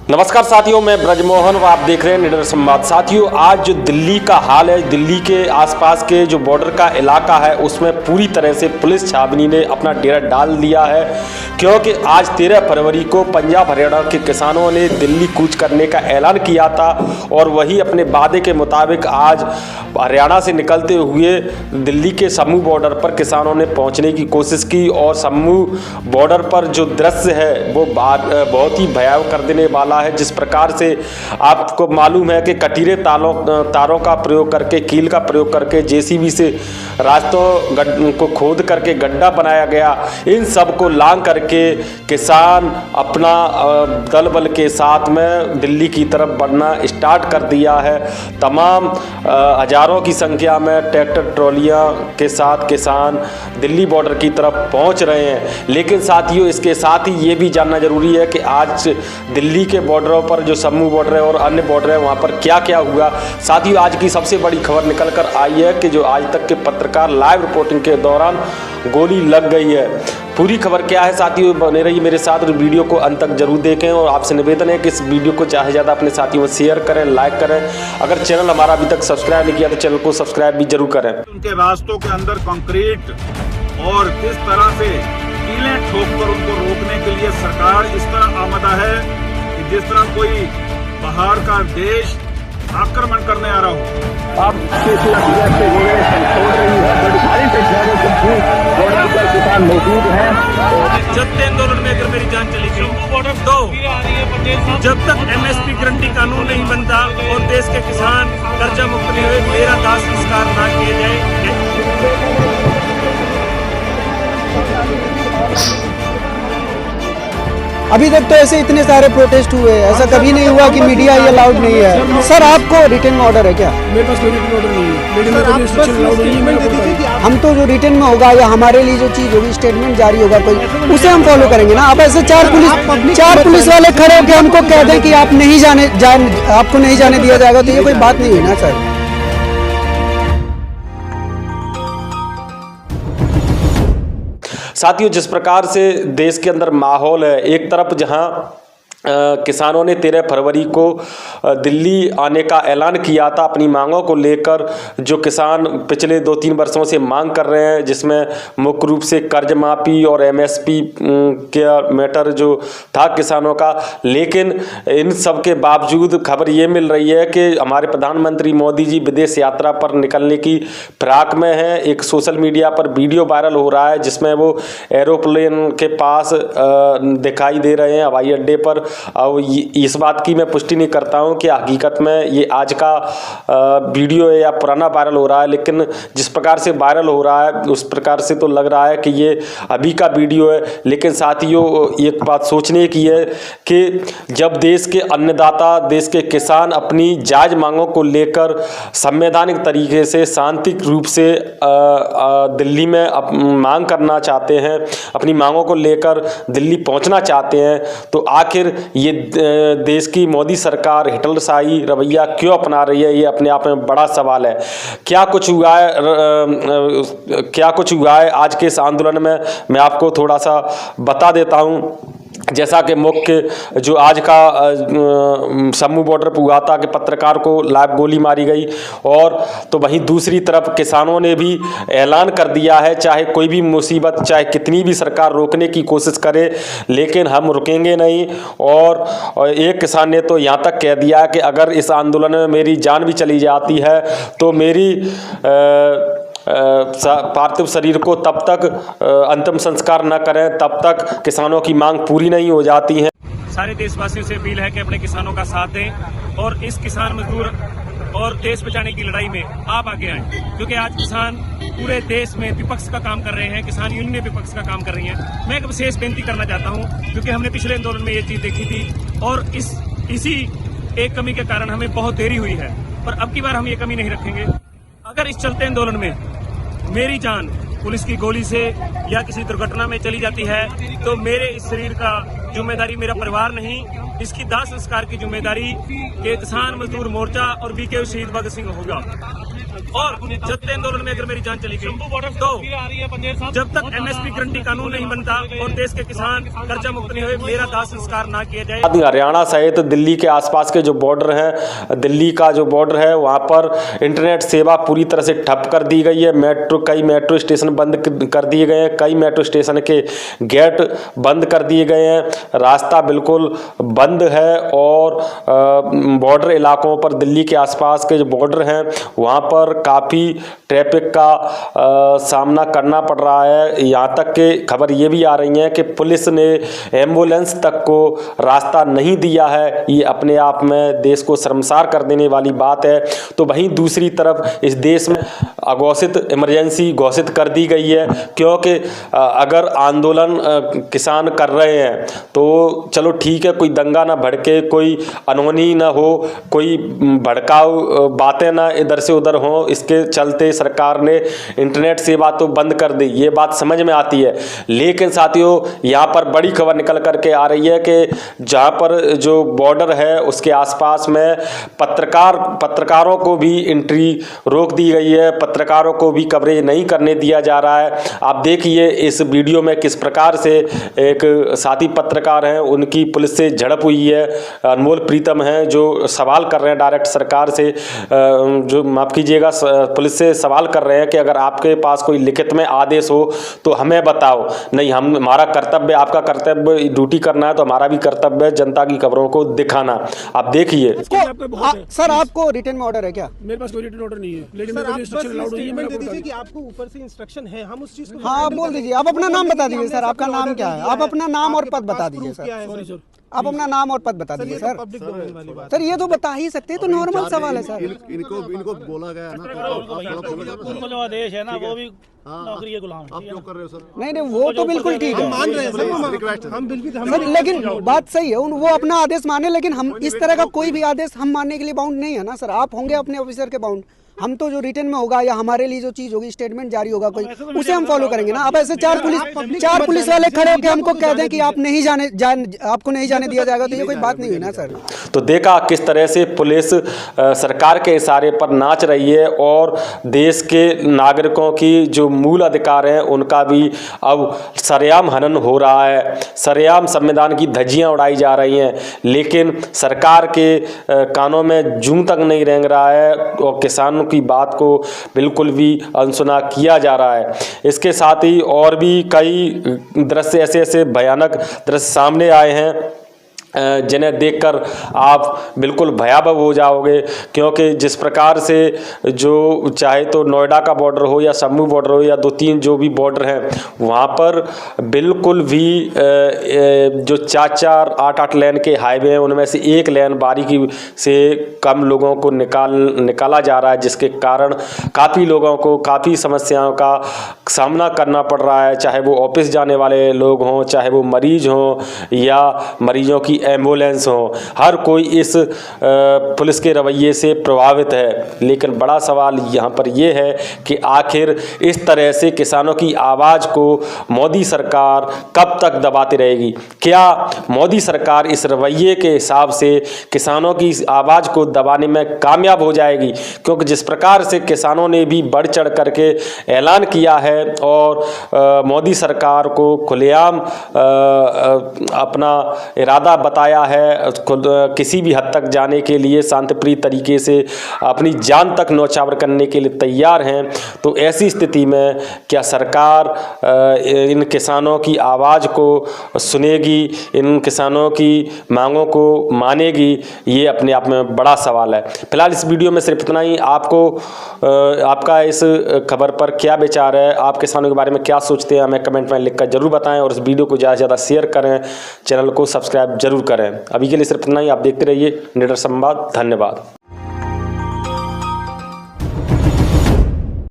नमस्कार साथियों, मैं ब्रजमोहन और आप देख रहे हैं निडर संवाद। साथियों, आज जो दिल्ली का हाल है, दिल्ली के आसपास के जो बॉर्डर का इलाका है उसमें पूरी तरह से पुलिस छावनी ने अपना डेरा डाल दिया है, क्योंकि आज 13 फरवरी को पंजाब हरियाणा के किसानों ने दिल्ली कूच करने का ऐलान किया था और वही अपने वादे के मुताबिक आज हरियाणा से निकलते हुए दिल्ली के समूह बॉर्डर पर किसानों ने पहुंचने की कोशिश की और समूह बॉर्डर पर जो दृश्य है वो बहुत ही भयावह कर देने वाला है। जिस प्रकार से आपको मालूम है कि कटीले तारों का प्रयोग करके, कील का प्रयोग करके, जेसीबी से रास्तों को खोद करके गड्ढा बनाया गया, इन सब को लांग करके किसान अपना दल बल के साथ में दिल्ली की तरफ बढ़ना स्टार्ट कर दिया है। तमाम हजारों की संख्या में ट्रैक्टर ट्रॉलियां के साथ किसान दिल्ली बॉर्डर की तरफ पहुंच रहे हैं। लेकिन साथियों, इसके साथ ही ये भी जानना जरूरी है कि आज दिल्ली के बॉर्डरों पर जो समूह बॉर्डर है और अन्य बॉर्डर है वहाँ पर क्या क्या हुआ। साथियों, आज की सबसे बड़ी खबर निकल कर आई है कि जो आज तक के पत्रकार लाइव रिपोर्टिंग के दौरान गोली लग गई है। पूरी खबर क्या है साथियों, बने रहिए मेरे साथ और वीडियो को अंत तक जरूर देखें। और आपसे निवेदन है कि इस वीडियो को चाहे ज़्यादा अपने साथियों में शेयर करें, लाइक करें। अगर चैनल हमारा अभी तक सब्सक्राइब नहीं किया तो चैनल को सब्सक्राइब भी जरूर करें। उनके रास्तों के अंदर कंक्रीट और किस तरह से कीलें ठोककर उनको रोकने के लिए सरकार इस तरह आमदा है कि जिस तरह कोई बाहर का देश आक्रमण करने आ रहा हो। अब किसान मौजूद हैं। जब आंदोलन में अगर मेरी जान चली गई तो जब तक एमएसपी गारंटी कानून नहीं बनता और देश के किसान कर्जा मुक्त नहीं हुए, मेरा दाह संस्कार ना किए जाए। अभी तक तो ऐसे इतने सारे प्रोटेस्ट हुए, ऐसा कभी नहीं हुआ कि मीडिया ये अलाउड नहीं है। सर, आपको रिटर्न ऑर्डर है क्या? मेरे पास कोई रिटर्न ऑर्डर नहीं है। मेरे में इंस्ट्रक्शन अलाउड नहीं है। हम तो जो रिटर्न में होगा या हमारे लिए जो चीज होगी, स्टेटमेंट जारी होगा कोई, उसे हम फॉलो करेंगे ना। अब ऐसे चार पुलिस वाले खड़े होकर हमको कह दें कि आप आपको नहीं जाने दिया जाएगा, तो ये कोई बात नहीं हुई ना सर। साथियों, जिस प्रकार से देश के अंदर माहौल है, एक तरफ जहां किसानों ने 13 फरवरी को दिल्ली आने का ऐलान किया था अपनी मांगों को लेकर, जो किसान पिछले 2-3 वर्षों से मांग कर रहे हैं, जिसमें मुख्य रूप से कर्ज माफी और एमएसपी का मैटर जो था किसानों का। लेकिन इन सब के बावजूद खबर ये मिल रही है कि हमारे प्रधानमंत्री मोदी जी विदेश यात्रा पर निकलने की फिराक में हैं। एक सोशल मीडिया पर वीडियो वायरल हो रहा है जिसमें वो एरोप्लेन के पास दिखाई दे रहे हैं, हवाई अड्डे पर। और इस बात की मैं पुष्टि नहीं करता हूं कि हकीकत में ये आज का वीडियो है या पुराना वायरल हो रहा है, लेकिन जिस प्रकार से वायरल हो रहा है उस प्रकार से तो लग रहा है कि ये अभी का वीडियो है। लेकिन साथियों, एक बात सोचने की है कि जब देश के अन्नदाता, देश के किसान अपनी जायज़ मांगों को लेकर संवैधानिक तरीके से शांतिक रूप से दिल्ली में मांग करना चाहते हैं, अपनी मांगों को लेकर दिल्ली पहुंचना चाहते हैं, तो आखिर ये देश की मोदी सरकार हिटलरशाही रवैया क्यों अपना रही है, ये अपने आप में बड़ा सवाल है। क्या कुछ हुआ है आज के इस आंदोलन में, मैं आपको थोड़ा सा बता देता हूँ। जैसा कि मुख्य जो आज का समूह बॉर्डर पर हुआ था कि पत्रकार को लाइव गोली मारी गई, और तो वहीं दूसरी तरफ किसानों ने भी ऐलान कर दिया है, चाहे कोई भी मुसीबत, चाहे कितनी भी सरकार रोकने की कोशिश करे, लेकिन हम रुकेंगे नहीं। और एक किसान ने तो यहाँ तक कह दिया कि अगर इस आंदोलन में मेरी जान भी चली जाती है तो मेरी पार्थिव शरीर को तब तक अंतिम संस्कार न करें, तब तक किसानों की मांग पूरी नहीं हो जाती है। सारे देशवासियों से अपील है कि अपने किसानों का साथ दें और इस किसान मजदूर और देश बचाने की लड़ाई में आप आगे आए, क्योंकि आज किसान पूरे देश में विपक्ष का काम कर रहे हैं, किसान यूनियन विपक्ष का काम कर रही हैं। मैं एक विशेष बेनती करना चाहता हूं, क्योंकि हमने पिछले आंदोलन में ये चीज देखी थी और इसी एक कमी के कारण हमें बहुत देरी हुई है, पर अब की बार हम ये कमी नहीं रखेंगे। अगर इस चलते आंदोलन में मेरी जान पुलिस की गोली से या किसी दुर्घटना में चली जाती है तो मेरे इस शरीर का जिम्मेदारी मेरा परिवार नहीं, इसकी दाह संस्कार की जिम्मेदारी के किसान मजदूर मोर्चा और बीके शहीद भगत सिंह होगा। और जत्थे आंदोलन में अगर मेरी जान चली गई तो जब तक एमएसपी गारंटी कानून नहीं बनता और देश के किसान कर्जा मुक्त नहीं हुए, मेरा दाह संस्कार ना किया जाए। हरियाणा सहित दिल्ली के आसपास के जो बॉर्डर हैं, दिल्ली का जो बॉर्डर है वहाँ पर इंटरनेट सेवा पूरी तरह से ठप कर दी गई है। कई मेट्रो स्टेशन बंद कर दिए गए हैं, कई मेट्रो स्टेशन के गेट बंद कर दिए गए हैं, रास्ता बिल्कुल बंद है। और बॉर्डर इलाकों पर, दिल्ली के आसपास के जो बॉर्डर हैं वहाँ पर काफ़ी ट्रैफिक का सामना करना पड़ रहा है। यहाँ तक कि खबर ये भी आ रही है कि पुलिस ने एम्बुलेंस तक को रास्ता नहीं दिया है। ये अपने आप में देश को शर्मसार कर देने वाली बात है। तो वहीं दूसरी तरफ इस देश में अघोषित इमरजेंसी घोषित कर दी गई है, क्योंकि अगर आंदोलन किसान कर रहे हैं तो चलो ठीक है, कोई दंगा ना भड़के, कोई अनहोनी ना हो, कोई भड़काऊ बातें ना इधर से उधर हो, इसके चलते सरकार ने इंटरनेट सेवा तो बंद कर दी, ये बात समझ में आती है। लेकिन साथियों, यहाँ पर बड़ी खबर निकल करके आ रही है कि जहाँ पर जो बॉर्डर है उसके आसपास में पत्रकारों को भी एंट्री रोक दी गई है, पत्रकारों को भी कवरेज नहीं करने दिया जा रहा है। आप देखिए इस वीडियो में किस प्रकार से एक साथी पत्रकार हैं, उनकी पुलिस से झड़प हुई है। अनमोल प्रीतम हैं जो सवाल कर रहे हैं डायरेक्ट सरकार से, जो माफ़ कीजिएगा, पुलिस से सवाल कर रहे हैं कि अगर आपके पास कोई लिखित में आदेश हो तो हमें बताओ। नहीं, हमारा कर्तव्य, आपका कर्तव्य ड्यूटी करना है तो हमारा भी कर्तव्य है जनता की खबरों को दिखाना। आप देखिए। सर आपको रिटर्न में ऑर्डर है क्या? मेरे पास कोई रिटर्न ऑर्डर नहीं है, लेकिन मेरे को इंस्ट्रक्शन अलाउड नहीं है। मैं बता दीजिए कि आपको ऊपर से इंस्ट्रक्शन है, हम उस चीज को हाँ, आप बोल दीजिए। आप अपना नाम बता दीजिए सर, आपका नाम क्या है? आप अपना नाम और पद बता दीजिए सर। सॉरी सर, आप अपना नाम और पद बता दीजिए सर। पब्लिक डोमेन वाली बात। सर ये तो बता ही सकते हैं, तो नॉर्मल सवाल है सर। इनको बोला गया ना, उनको जो आदेश है ना वो भी नौकरी के गुलाम। आप क्यों कर रहे हो सर? नहीं, वो तो बिल्कुल ठीक है, मान रहे हैं सर, हम बिल्कुल सर, लेकिन बात सही है, वो अपना आदेश माने, लेकिन हम इस तरह का कोई भी आदेश हम मानने के लिए बाउंड नहीं है ना सर। आप होंगे अपने ऑफिसर के बाउंड, हम तो जो रिटर्न में होगा या हमारे लिए जो चीज होगी, स्टेटमेंट जारी होगा कोई, उसे हम फॉलो करेंगे ना। अब ऐसे चार पुलिस वाले खड़े होकर हमको कह दें कि आप आपको नहीं जाने दिया जाएगा, तो ये कोई बात नहीं हुई ना सर। तो देखा किस तरह से पुलिस सरकार के इशारे पर नाच रही है और देश के नागरिकों की जो मूल अधिकार हैं उनका भी अब सरेआम हनन हो रहा है, सरेआम संविधान की धज्जियां उड़ाई जा रही हैं। लेकिन सरकार के कानों में जूं तक नहीं रेंग रहा है और किसानों की बात को बिल्कुल भी अनसुना किया जा रहा है। इसके साथ ही और भी कई दृश्य ऐसे भयानक दृश्य सामने आए हैं जिन्हें देखकर आप बिल्कुल भयावह हो जाओगे, क्योंकि जिस प्रकार से जो चाहे तो नोएडा का बॉर्डर हो या सम्मू बॉर्डर हो या 2-3 जो भी बॉर्डर हैं वहाँ पर बिल्कुल भी जो 4-4, 8-8 लेन के हाईवे हैं उनमें से एक लेन बारीकी से कम लोगों को निकाला जा रहा है, जिसके कारण काफ़ी लोगों को काफ़ी समस्याओं का सामना करना पड़ रहा है। चाहे वो ऑफिस जाने वाले लोग हों, चाहे वो मरीज हों या मरीजों की एम्बुलेंस हो, हर कोई इस पुलिस के रवैये से प्रभावित है। लेकिन बड़ा सवाल यहाँ पर यह है कि आखिर इस तरह से किसानों की आवाज़ को मोदी सरकार कब तक दबाती रहेगी? क्या मोदी सरकार इस रवैये के हिसाब से किसानों की आवाज़ को दबाने में कामयाब हो जाएगी? क्योंकि जिस प्रकार से किसानों ने भी बढ़ चढ़ करके ऐलान किया है और मोदी सरकार को खुलेआम अपना इरादा बताया है किसी भी हद तक जाने के लिए, शांतिप्रिय तरीके से अपनी जान तक न्यौछावर करने के लिए तैयार हैं, तो ऐसी स्थिति में क्या सरकार इन किसानों की आवाज़ को सुनेगी, इन किसानों की मांगों को मानेगी? ये अपने आप में बड़ा सवाल है। फिलहाल इस वीडियो में सिर्फ इतना ही। आपका इस खबर पर क्या विचार है? आप किसानों के बारे में क्या सोचते हैं? हमें कमेंट में लिखकर जरूर बताएं और इस वीडियो को ज़्यादा से ज़्यादा शेयर करें, चैनल को सब्सक्राइब जरूर करें। अभी के लिए सिर्फ इतना ही। आप देखते रहिए निडर संवाद। धन्यवाद।